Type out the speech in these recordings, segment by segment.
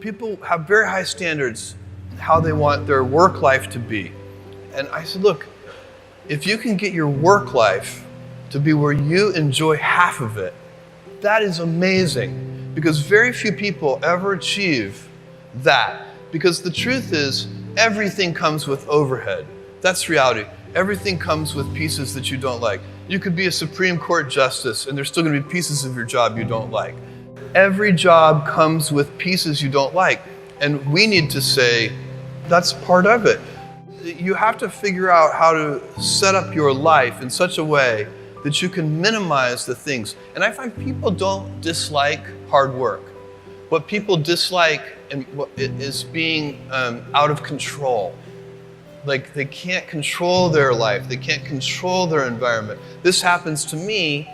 People have very high standards how they want their work life to be. And I said, look, if you can get your work life to be where you enjoy half of it, that is amazing, because very few people ever achieve that. Because the truth is, everything comes with overhead. That's reality. Everything comes with pieces that you don't like. You could be a Supreme Court justice and there's still going to be pieces of your job you don't like. Every job comes with pieces you don't like. And we need to say, that's part of it. You have to figure out how to set up your life in such a way that you can minimize the things. And I find people don't dislike hard work. What people dislike is being out of control. Like they can't control their life. They can't control their environment. This happens to me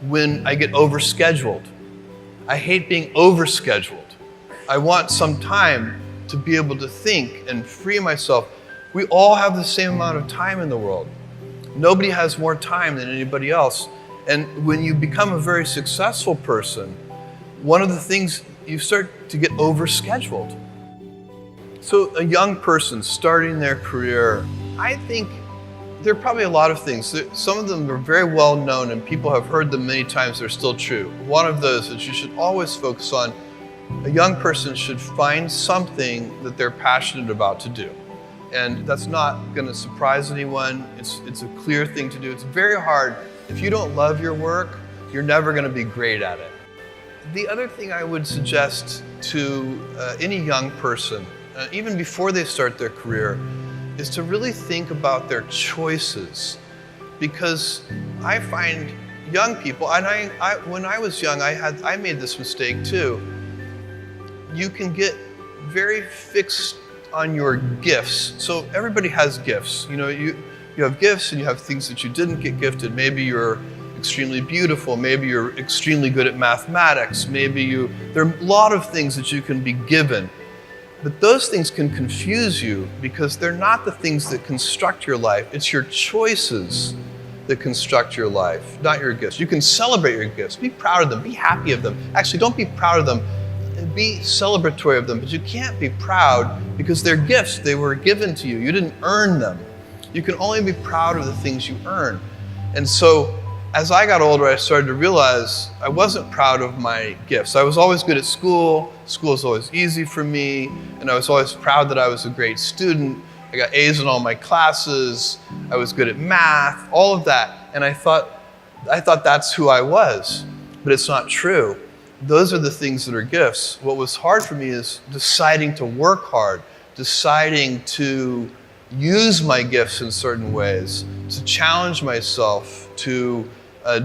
when I get overscheduled. I hate being overscheduled. I want some time to be able to think and free myself. We all have the same amount of time in the world. Nobody has more time than anybody else. And when you become a very successful person, one of the things, you start to get overscheduled. So a young person starting their career, I think there are probably a lot of things. Some of them are very well known and people have heard them many times, they're still true. One of those that you should always focus on, a young person should find something that they're passionate about to do. And that's not going to surprise anyone. It's a clear thing to do. It's very hard. If you don't love your work, you're never going to be great at it. The other thing I would suggest to any young person, even before they start their career, is to really think about their choices. Because I find young people, and when I was young, I made this mistake too. You can get very fixed on your gifts. So everybody has gifts. You know, you have gifts and you have things that you didn't get gifted. Maybe you're extremely beautiful. Maybe you're extremely good at mathematics. There are a lot of things that you can be given. But those things can confuse you because they're not the things that construct your life. It's your choices that construct your life, not your gifts. You can celebrate your gifts. Be proud of them. Be happy of them. Actually, don't be proud of them. Be celebratory of them. But you can't be proud because they're gifts. They were given to you. You didn't earn them. You can only be proud of the things you earn. And so as I got older, I started to realize I wasn't proud of my gifts. I was always good at school. School was always easy for me. And I was always proud that I was a great student. I got A's in all my classes. I was good at math, all of that. And I thought that's who I was. But it's not true. Those are the things that are gifts. What was hard for me is deciding to work hard, deciding to use my gifts in certain ways, to challenge myself, to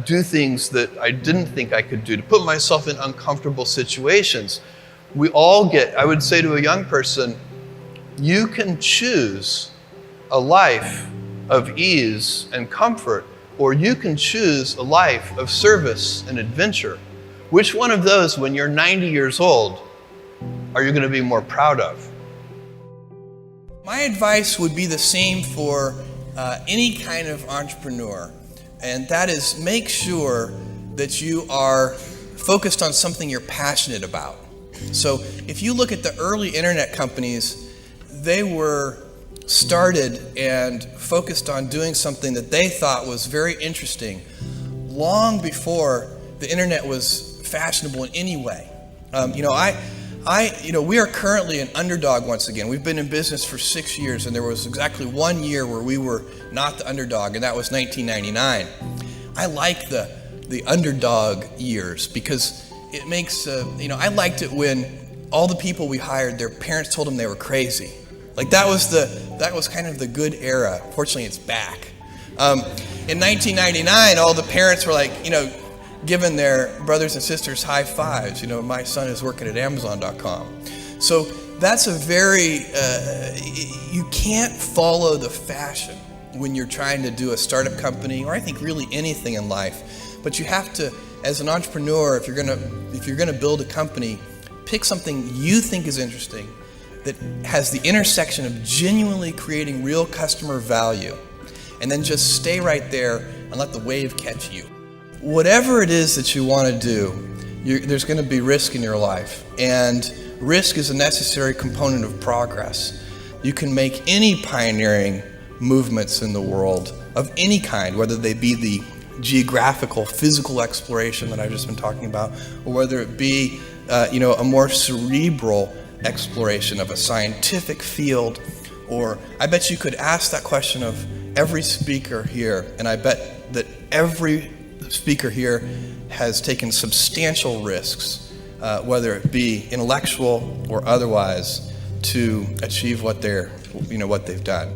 do things that I didn't think I could do, to put myself in uncomfortable situations. We all I would say to a young person, you can choose a life of ease and comfort, or you can choose a life of service and adventure. Which one of those, when you're 90 years old, are you going to be more proud of? My advice would be the same for any kind of entrepreneur, and that is make sure that you are focused on something you're passionate about. So if you look at the early internet companies, they were started and focused on doing something that they thought was very interesting long before the internet was fashionable in any way. We are currently an underdog once again. We've been in business for 6 years, and there was exactly 1 year where we were not the underdog, and that was 1999. I like the underdog years because it makes, I liked it when all the people we hired, their parents told them they were crazy. Like that was kind of the good era. Fortunately, it's back. In 1999, all the parents were like, giving their brothers and sisters high fives. My son is working at Amazon.com. So that's a very, you can't follow the fashion when you're trying to do a startup company, or I think really anything in life. But you have to, as an entrepreneur, if you're gonna build a company, pick something you think is interesting that has the intersection of genuinely creating real customer value, and then just stay right there and let the wave catch you. Whatever it is that you want to do, there's going to be risk in your life. And Risk is a necessary component of progress. You can make any pioneering movements in the world of any kind, whether they be the geographical, physical exploration that I've just been talking about, or whether it be a more cerebral exploration of a scientific field. Or I bet you could ask that question of every speaker here, and I bet that every speaker here has taken substantial risks, whether it be intellectual or otherwise, to achieve what they've done.